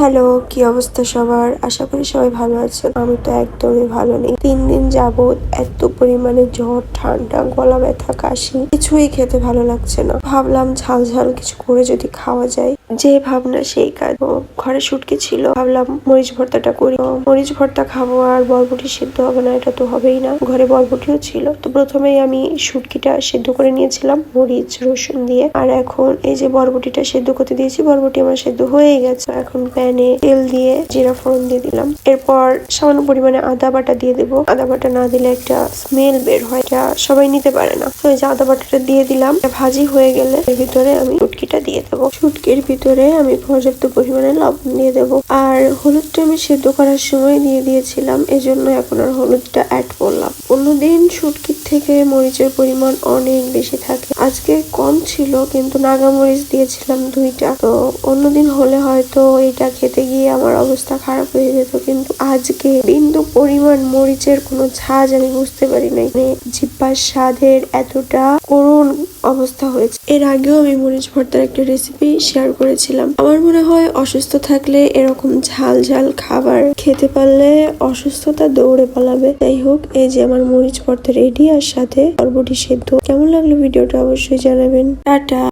Hello, কি অবস্থা সবার? আশা করি সবাই ভালো আছেন। আমি তো একদমই ভালো নেই। 3 দিন যাবৎ এত পরিমাণে জ্বর, ঠান্ডা, গলা ব্যথা, কাশি, কিছুই খেতে ভালো লাগছে না। ভাবলাম ঝাল ঝাল কিছু করে যদি খাওয়া যায়। যে ভাবনা সেই কাজ। ঘরে শুটকি ছিল, ভাবলাম মরিচ ভর্তাটা করি। মরিচ ভর্তা খাবো আর বরবটি সিদ্ধ হবে না, এটা তো হবেই না। ঘরে বরবটিও ছিল, তো প্রথমেই আমি শুটকিটা সিদ্ধ করে নিয়েছিলাম মরিচ রসুন দিয়ে। আর এখন এই যে বরবটিটা সিদ্ধ করতে দিয়েছি, বরবটি আমার সিদ্ধ হয়ে গেছে। এখন প্যানে তেল দিয়ে জিরা ফোড়ন দিয়ে দিলাম। এরপর সামান্য পরিমাণে আদা বাটা দিয়ে দেবো। আদা বাটা না দিলে একটা স্মেল বের হয়, এটা সবাই নিতে পারে না। তো এই যে আদা বাটাটা দিয়ে দিলাম। ভাজি হয়ে গেলে এর ভিতরে আমি শুটকিটা দিয়ে দেবো। শুটকির ভিতরে আমি পর্যাপ্ত পরিমাণে লবণ দিয়ে দেবো। আর হলুদটা আমি সেদ্ধ করার সময় দিয়ে দিয়েছিলাম, এজন্য এখন আর হলুদটা অ্যাড করলাম। অন্যদিন শুটকির থেকে মরিচের পরিমাণ অনেক বেশি থাকে, আজকে কম ছিল, কিন্তু নাগা মরিচ দিয়েছিলাম 2টা। তো অন্যদিন হলে হয়তো এটা খেতে গিয়ে আমার অবস্থা খারাপ হয়ে যেত, কিন্তু আজকে বিন্দু পরিমাণ মরিচের কোনো ঝাঁজ আমি বুঝতে পারি নাই। মানে জিহ্বার স্বাদের এতটা করুণ অবস্থা হয়েছে। এর আগেও আমি মরিচ ভর্তার একটা রেসিপি শেয়ার করেছিলাম। আমার মনে হয় অসুস্থ থাকলে এরকম ঝাল ঝাল খাবার খেতে পারলে অসুস্থতা দৌড়ে পালাবে। যাই হোক, এই যে আমার মরিচ ভর্তা রেডি, আর সাথে বরবটি সেদ্ধ। কেমন লাগলো ভিডিওটা অবশ্যই জানাবেন। টাটা।